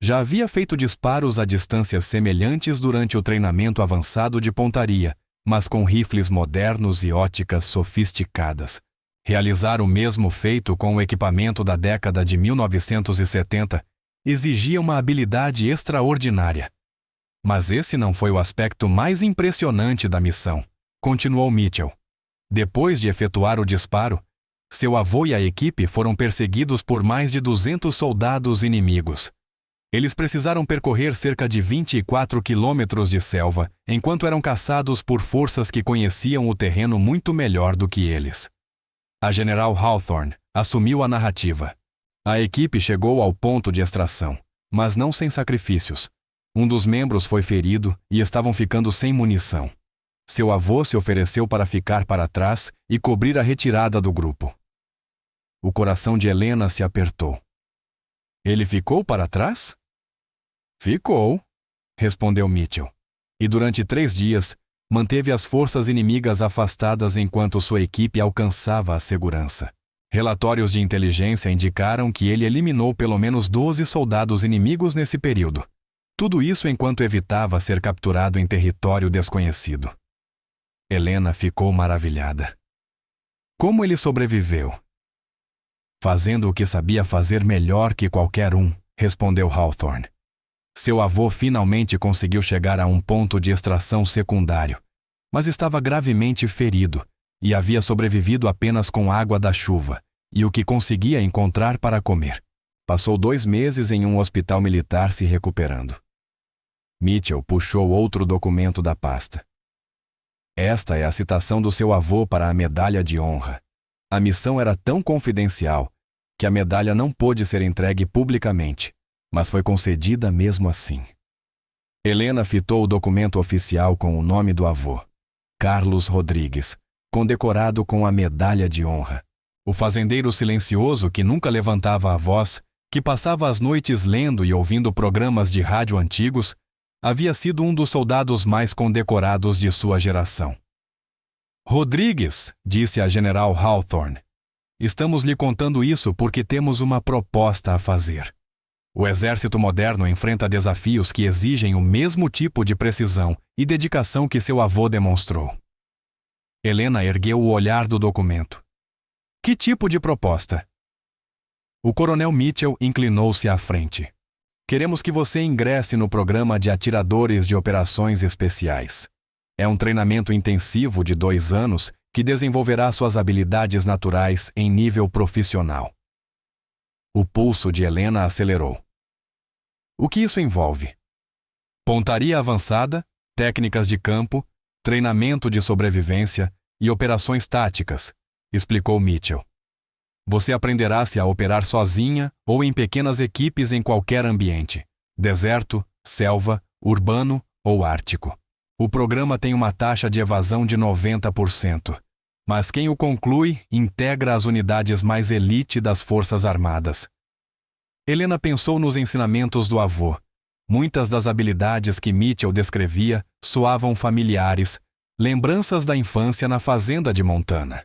Já havia feito disparos a distâncias semelhantes durante o treinamento avançado de pontaria, mas com rifles modernos e óticas sofisticadas. Realizar o mesmo feito com o equipamento da década de 1970 exigia uma habilidade extraordinária. Mas esse não foi o aspecto mais impressionante da missão, continuou Mitchell. Depois de efetuar o disparo, seu avô e a equipe foram perseguidos por mais de 200 soldados inimigos. Eles precisaram percorrer cerca de 24 quilômetros de selva, enquanto eram caçados por forças que conheciam o terreno muito melhor do que eles. A General Hawthorne assumiu a narrativa. A equipe chegou ao ponto de extração, mas não sem sacrifícios. Um dos membros foi ferido e estavam ficando sem munição. Seu avô se ofereceu para ficar para trás e cobrir a retirada do grupo. O coração de Helena se apertou. Ele ficou para trás? Ficou, respondeu Mitchell. E durante 3 dias, manteve as forças inimigas afastadas enquanto sua equipe alcançava a segurança. Relatórios de inteligência indicaram que ele eliminou pelo menos 12 soldados inimigos nesse período. Tudo isso enquanto evitava ser capturado em território desconhecido. Helena ficou maravilhada. Como ele sobreviveu? Fazendo o que sabia fazer melhor que qualquer um, respondeu Hawthorne. Seu avô finalmente conseguiu chegar a um ponto de extração secundário, mas estava gravemente ferido e havia sobrevivido apenas com água da chuva e o que conseguia encontrar para comer. Passou 2 meses em um hospital militar se recuperando. Mitchell puxou outro documento da pasta. Esta é a citação do seu avô para a medalha de honra. A missão era tão confidencial que a medalha não pôde ser entregue publicamente, mas foi concedida mesmo assim. Helena fitou o documento oficial com o nome do avô, Carlos Rodrigues, condecorado com a medalha de honra. O fazendeiro silencioso que nunca levantava a voz, que passava as noites lendo e ouvindo programas de rádio antigos, havia sido um dos soldados mais condecorados de sua geração. Rodrigues, disse a General Hawthorne, estamos lhe contando isso porque temos uma proposta a fazer. O exército moderno enfrenta desafios que exigem o mesmo tipo de precisão e dedicação que seu avô demonstrou. Helena ergueu o olhar do documento. Que tipo de proposta? O coronel Mitchell inclinou-se à frente. Queremos que você ingresse no programa de atiradores de operações especiais. É um treinamento intensivo de 2 anos que desenvolverá suas habilidades naturais em nível profissional. O pulso de Helena acelerou. O que isso envolve? Pontaria avançada, técnicas de campo, treinamento de sobrevivência e operações táticas, explicou Mitchell. Você aprenderá-se a operar sozinha ou em pequenas equipes em qualquer ambiente, deserto, selva, urbano ou ártico. O programa tem uma taxa de evasão de 90%, mas quem o conclui integra as unidades mais elite das Forças Armadas. Helena pensou nos ensinamentos do avô. Muitas das habilidades que Mitchell descrevia soavam familiares, lembranças da infância na fazenda de Montana.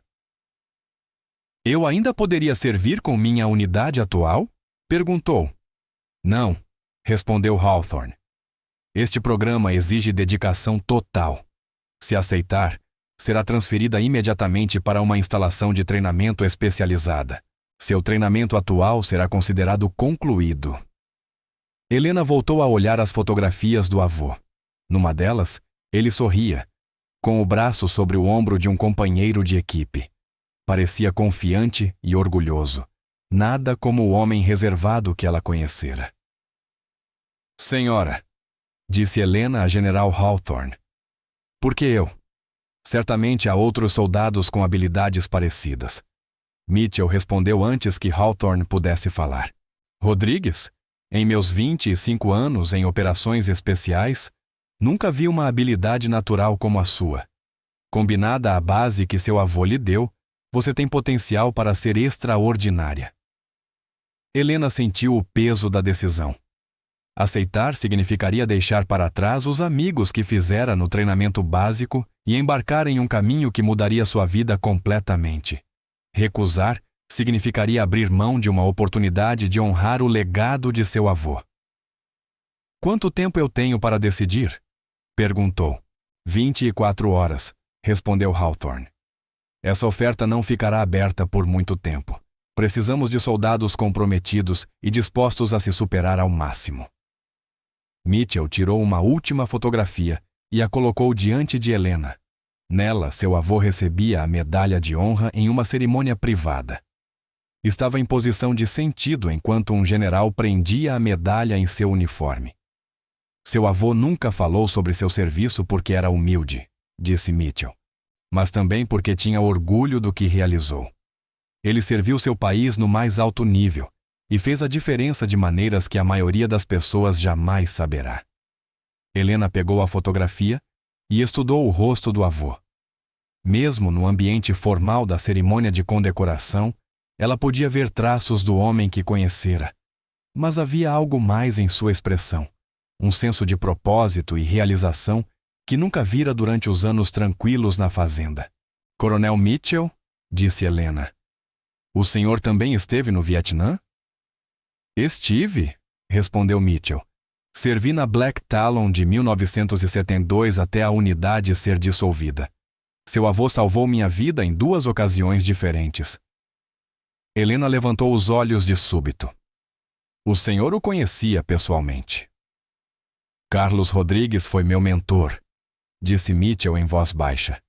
Eu ainda poderia servir com minha unidade atual? Perguntou. Não, respondeu Hawthorne. Este programa exige dedicação total. Se aceitar, será transferida imediatamente para uma instalação de treinamento especializada. Seu treinamento atual será considerado concluído. Helena voltou a olhar as fotografias do avô. Numa delas, ele sorria, com o braço sobre o ombro de um companheiro de equipe. Parecia confiante e orgulhoso, nada como o homem reservado que ela conhecera. Senhora, disse Helena a General Hawthorne. Por que eu? Certamente há outros soldados com habilidades parecidas. Mitchell respondeu antes que Hawthorne pudesse falar. Rodrigues, em meus 25 anos em operações especiais, nunca vi uma habilidade natural como a sua. Combinada à base que seu avô lhe deu, você tem potencial para ser extraordinária. Helena sentiu o peso da decisão. Aceitar significaria deixar para trás os amigos que fizera no treinamento básico e embarcar em um caminho que mudaria sua vida completamente. Recusar significaria abrir mão de uma oportunidade de honrar o legado de seu avô. Quanto tempo eu tenho para decidir? Perguntou. 24 horas, respondeu Hawthorne. Essa oferta não ficará aberta por muito tempo. Precisamos de soldados comprometidos e dispostos a se superar ao máximo. Mitchell tirou uma última fotografia e a colocou diante de Helena. Nela, seu avô recebia a medalha de honra em uma cerimônia privada. Estava em posição de sentido enquanto um general prendia a medalha em seu uniforme. Seu avô nunca falou sobre seu serviço porque era humilde, disse Mitchell, mas também porque tinha orgulho do que realizou. Ele serviu seu país no mais alto nível e fez a diferença de maneiras que a maioria das pessoas jamais saberá. Helena pegou a fotografia e estudou o rosto do avô. Mesmo no ambiente formal da cerimônia de condecoração, ela podia ver traços do homem que conhecera. Mas havia algo mais em sua expressão, um senso de propósito e realização que nunca vira durante os anos tranquilos na fazenda. Coronel Mitchell, disse Helena. O senhor também esteve no Vietnã? Estive, respondeu Mitchell. Servi na Black Talon de 1972 até a unidade ser dissolvida. Seu avô salvou minha vida em 2 ocasiões diferentes. Helena levantou os olhos de súbito. O senhor o conhecia pessoalmente. Carlos Rodrigues foi meu mentor, disse Mitchell em voz baixa.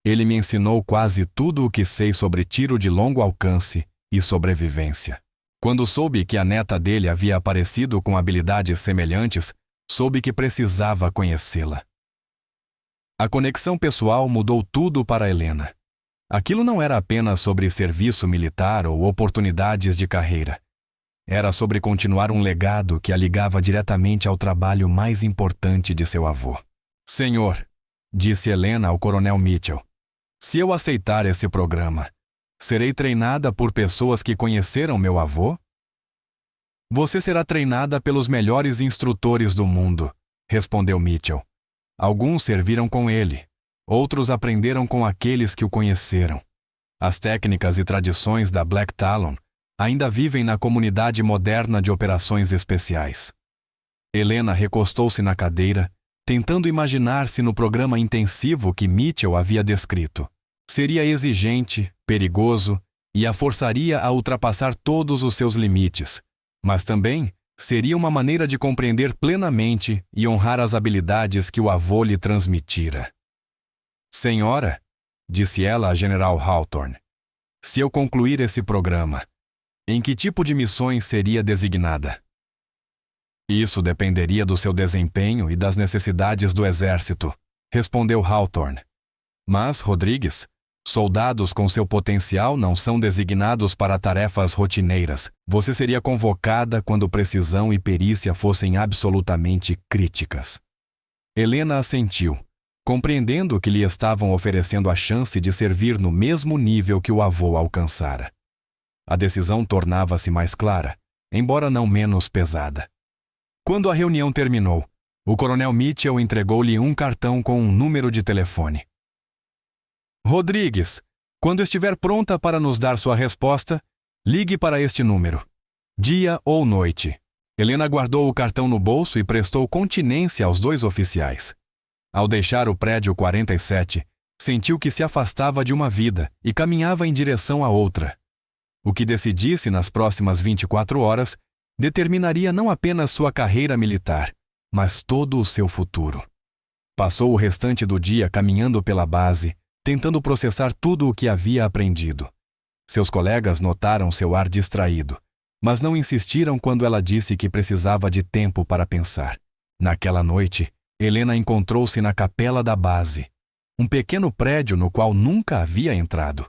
Ele me ensinou quase tudo o que sei sobre tiro de longo alcance e sobrevivência. Quando soube que a neta dele havia aparecido com habilidades semelhantes, soube que precisava conhecê-la. A conexão pessoal mudou tudo para Helena. Aquilo não era apenas sobre serviço militar ou oportunidades de carreira. Era sobre continuar um legado que a ligava diretamente ao trabalho mais importante de seu avô. Senhor, disse Helena ao coronel Mitchell, se eu aceitar esse programa, serei treinada por pessoas que conheceram meu avô? Você será treinada pelos melhores instrutores do mundo, respondeu Mitchell. Alguns serviram com ele, outros aprenderam com aqueles que o conheceram. As técnicas e tradições da Black Talon ainda vivem na comunidade moderna de operações especiais. Helena recostou-se na cadeira, tentando imaginar-se no programa intensivo que Mitchell havia descrito. Seria exigente, perigoso e a forçaria a ultrapassar todos os seus limites, mas também seria uma maneira de compreender plenamente e honrar as habilidades que o avô lhe transmitira. Senhora, disse ela a General Hawthorne, se eu concluir esse programa, em que tipo de missões seria designada? Isso dependeria do seu desempenho e das necessidades do exército, respondeu Hawthorne. Mas, Rodrigues, soldados com seu potencial não são designados para tarefas rotineiras. Você seria convocada quando precisão e perícia fossem absolutamente críticas. Helena assentiu, compreendendo que lhe estavam oferecendo a chance de servir no mesmo nível que o avô alcançara. A decisão tornava-se mais clara, embora não menos pesada. Quando a reunião terminou, o coronel Mitchell entregou-lhe um cartão com um número de telefone. Rodrigues, quando estiver pronta para nos dar sua resposta, ligue para este número. Dia ou noite. Helena guardou o cartão no bolso e prestou continência aos 2 oficiais. Ao deixar o prédio 47, sentiu que se afastava de uma vida e caminhava em direção a outra. O que decidisse nas próximas 24 horas determinaria não apenas sua carreira militar, mas todo o seu futuro. Passou o restante do dia caminhando pela base, tentando processar tudo o que havia aprendido. Seus colegas notaram seu ar distraído, mas não insistiram quando ela disse que precisava de tempo para pensar. Naquela noite, Helena encontrou-se na capela da base, um pequeno prédio no qual nunca havia entrado.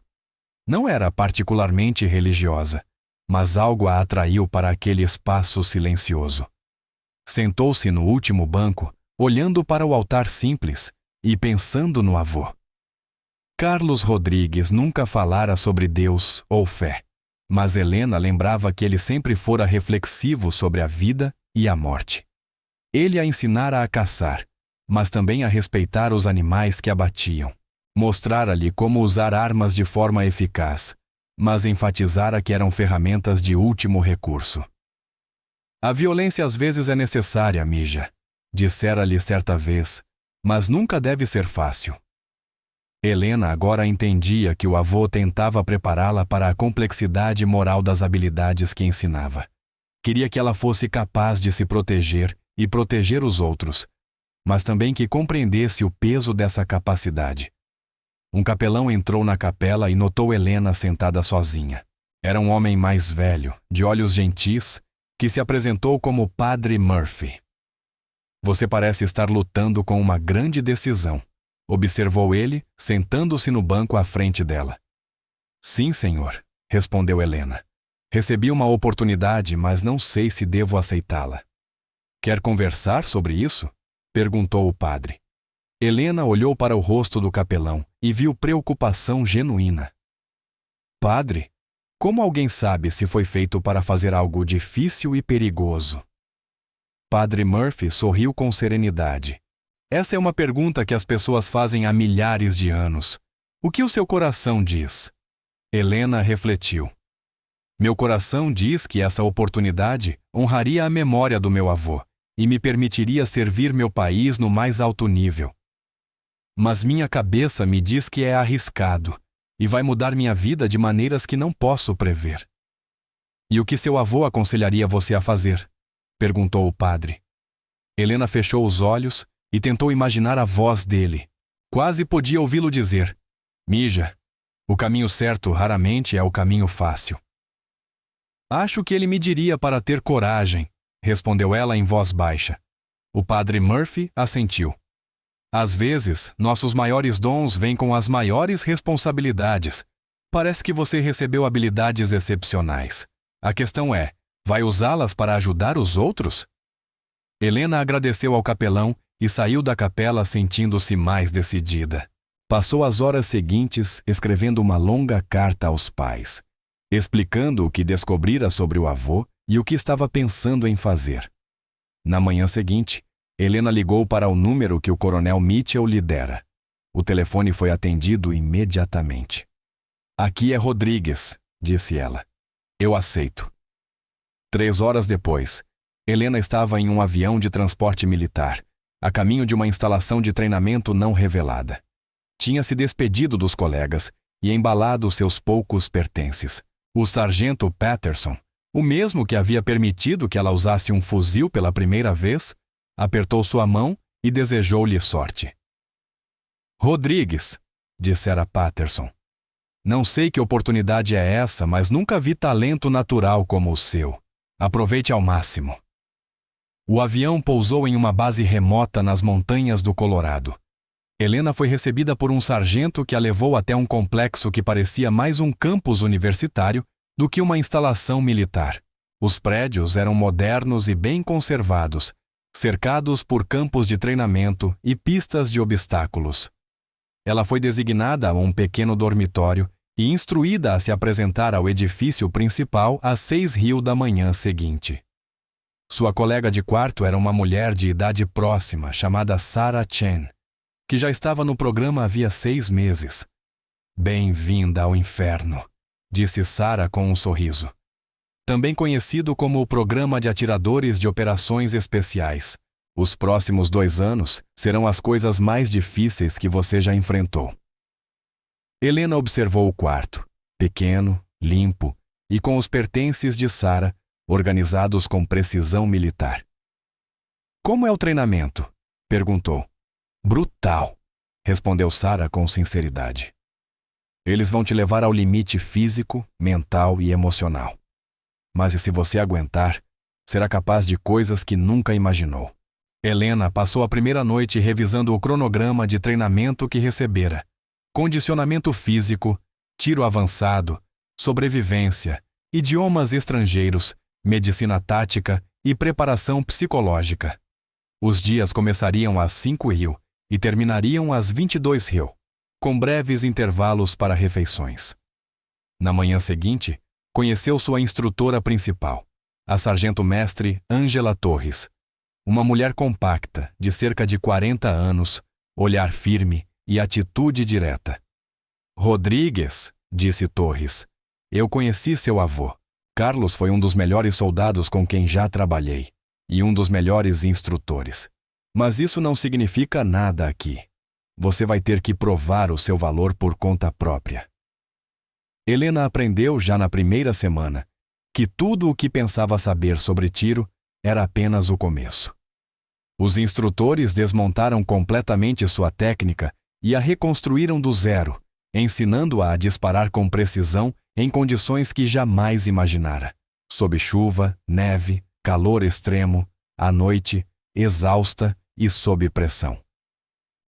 Não era particularmente religiosa, mas algo a atraiu para aquele espaço silencioso. Sentou-se no último banco, olhando para o altar simples e pensando no avô. Carlos Rodrigues nunca falara sobre Deus ou fé, mas Helena lembrava que ele sempre fora reflexivo sobre a vida e a morte. Ele a ensinara a caçar, mas também a respeitar os animais que abatiam. Mostrara-lhe como usar armas de forma eficaz, mas enfatizara que eram ferramentas de último recurso. A violência às vezes é necessária, Mija, dissera-lhe certa vez, mas nunca deve ser fácil. Helena agora entendia que o avô tentava prepará-la para a complexidade moral das habilidades que ensinava. Queria que ela fosse capaz de se proteger e proteger os outros, mas também que compreendesse o peso dessa capacidade. Um capelão entrou na capela e notou Helena sentada sozinha. Era um homem mais velho, de olhos gentis, que se apresentou como Padre Murphy. Você parece estar lutando com uma grande decisão, observou ele, sentando-se no banco à frente dela. Sim, senhor, respondeu Helena. Recebi uma oportunidade, mas não sei se devo aceitá-la. Quer conversar sobre isso? Perguntou o padre. Helena olhou para o rosto do capelão e viu preocupação genuína. Padre, como alguém sabe se foi feito para fazer algo difícil e perigoso? Padre Murphy sorriu com serenidade. Essa é uma pergunta que as pessoas fazem há milhares de anos. O que o seu coração diz? Helena refletiu. Meu coração diz que essa oportunidade honraria a memória do meu avô e me permitiria servir meu país no mais alto nível. Mas minha cabeça me diz que é arriscado e vai mudar minha vida de maneiras que não posso prever. E o que seu avô aconselharia você a fazer? Perguntou o padre. Helena fechou os olhos e tentou imaginar a voz dele. Quase podia ouvi-lo dizer: Mija, o caminho certo raramente é o caminho fácil. Acho que ele me diria para ter coragem, respondeu ela em voz baixa. O padre Murphy assentiu. Às vezes, nossos maiores dons vêm com as maiores responsabilidades. Parece que você recebeu habilidades excepcionais. A questão é, vai usá-las para ajudar os outros? Helena agradeceu ao capelão e saiu da capela sentindo-se mais decidida. Passou as horas seguintes escrevendo uma longa carta aos pais, explicando o que descobrira sobre o avô e o que estava pensando em fazer. Na manhã seguinte, Helena ligou para o número que o coronel Mitchell lhe dera. O telefone foi atendido imediatamente. Aqui é Rodrigues, disse ela. Eu aceito. 3 horas depois, Helena estava em um avião de transporte militar, a caminho de uma instalação de treinamento não revelada. Tinha se despedido dos colegas e embalado seus poucos pertences. O sargento Patterson, o mesmo que havia permitido que ela usasse um fuzil pela primeira vez, apertou sua mão e desejou-lhe sorte. Rodrigues, dissera Patterson. Não sei que oportunidade é essa, mas nunca vi talento natural como o seu. Aproveite ao máximo. O avião pousou em uma base remota nas montanhas do Colorado. Helena foi recebida por um sargento que a levou até um complexo que parecia mais um campus universitário do que uma instalação militar. Os prédios eram modernos e bem conservados, cercados por campos de treinamento e pistas de obstáculos. Ela foi designada a um pequeno dormitório e instruída a se apresentar ao edifício principal às 6h da manhã seguinte. Sua colega de quarto era uma mulher de idade próxima, chamada Sarah Chen, que já estava no programa havia 6 meses. Bem-vinda ao inferno, disse Sarah com um sorriso. Também conhecido como o Programa de Atiradores de Operações Especiais. Os próximos 2 anos serão as coisas mais difíceis que você já enfrentou. Helena observou o quarto, pequeno, limpo e com os pertences de Sarah organizados com precisão militar. Como é o treinamento? Perguntou. Brutal, respondeu Sarah com sinceridade. Eles vão te levar ao limite físico, mental e emocional. Mas e se você aguentar, será capaz de coisas que nunca imaginou. Helena passou a primeira noite revisando o cronograma de treinamento que recebera. Condicionamento físico, tiro avançado, sobrevivência, idiomas estrangeiros, medicina tática e preparação psicológica. Os dias começariam às 5h e terminariam às 22h, com breves intervalos para refeições. Na manhã seguinte, conheceu sua instrutora principal, a sargento-mestre Ângela Torres, uma mulher compacta, de cerca de 40 anos, olhar firme e atitude direta. Rodrigues, disse Torres, eu conheci seu avô. Carlos foi um dos melhores soldados com quem já trabalhei e um dos melhores instrutores. Mas isso não significa nada aqui. Você vai ter que provar o seu valor por conta própria. Helena aprendeu já na primeira semana que tudo o que pensava saber sobre tiro era apenas o começo. Os instrutores desmontaram completamente sua técnica e a reconstruíram do zero, ensinando-a a disparar com precisão em condições que jamais imaginara, sob chuva, neve, calor extremo, à noite, exausta e sob pressão.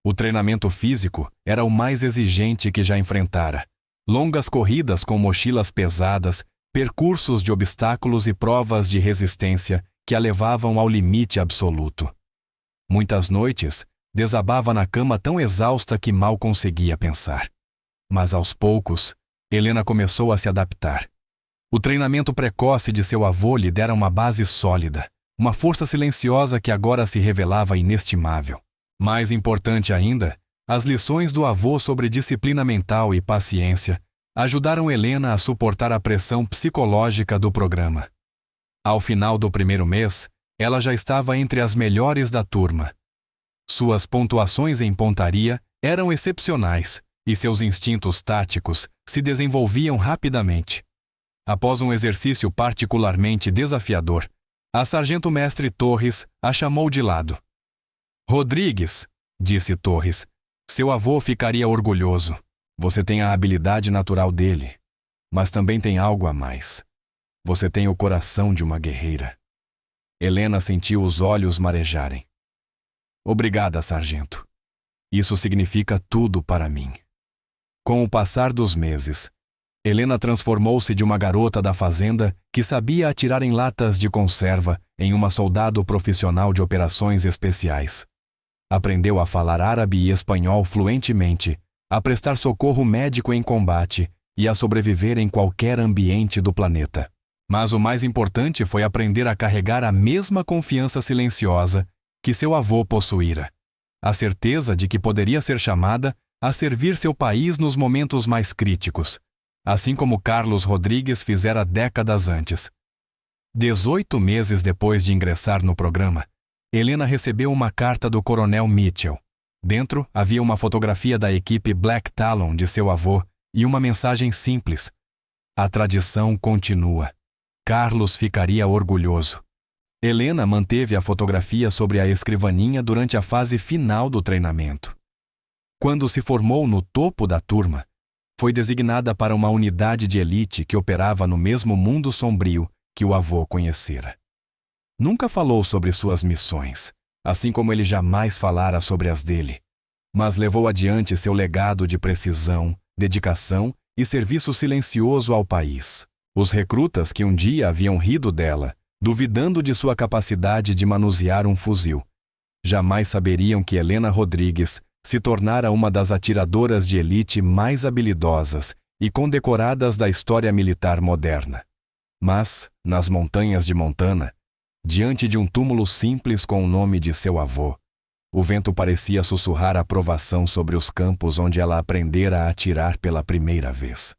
O treinamento físico era o mais exigente que já enfrentara. Longas corridas com mochilas pesadas percursos de obstáculos e provas de resistência que a levavam ao limite absoluto. Muitas noites, desabava na cama tão exausta que mal conseguia pensar. Mas aos poucos, Helena começou a se adaptar. O treinamento precoce de seu avô lhe dera uma base sólida, uma força silenciosa que agora se revelava inestimável. Mais importante ainda, as lições do avô sobre disciplina mental e paciência ajudaram Helena a suportar a pressão psicológica do programa. Ao final do primeiro mês, ela já estava entre as melhores da turma. Suas pontuações em pontaria eram excepcionais e seus instintos táticos se desenvolviam rapidamente. Após um exercício particularmente desafiador, a sargento-mestre Torres a chamou de lado. "Rodrigues", disse Torres, "seu avô ficaria orgulhoso. Você tem a habilidade natural dele, mas também tem algo a mais. Você tem o coração de uma guerreira." Helena sentiu os olhos marejarem. "Obrigada, sargento. Isso significa tudo para mim." Com o passar dos meses, Helena transformou-se de uma garota da fazenda que sabia atirar em latas de conserva em uma soldado profissional de operações especiais. Aprendeu a falar árabe e espanhol fluentemente, a prestar socorro médico em combate e a sobreviver em qualquer ambiente do planeta. Mas o mais importante foi aprender a carregar a mesma confiança silenciosa que seu avô possuíra, a certeza de que poderia ser chamada a servir seu país nos momentos mais críticos, assim como Carlos Rodrigues fizera décadas antes. 18 meses depois de ingressar no programa, Helena recebeu uma carta do coronel Mitchell. Dentro havia uma fotografia da equipe Black Talon de seu avô e uma mensagem simples: "A tradição continua. Carlos ficaria orgulhoso." Helena manteve a fotografia sobre a escrivaninha durante a fase final do treinamento. Quando se formou no topo da turma, foi designada para uma unidade de elite que operava no mesmo mundo sombrio que o avô conhecera. Nunca falou sobre suas missões, assim como ele jamais falara sobre as dele, mas levou adiante seu legado de precisão, dedicação e serviço silencioso ao país. Os recrutas que um dia haviam rido dela, duvidando de sua capacidade de manusear um fuzil, jamais saberiam que Helena Rodrigues se tornara uma das atiradoras de elite mais habilidosas e condecoradas da história militar moderna. Mas, nas montanhas de Montana, diante de um túmulo simples com o nome de seu avô, o vento parecia sussurrar aprovação sobre os campos onde ela aprendera a atirar pela primeira vez.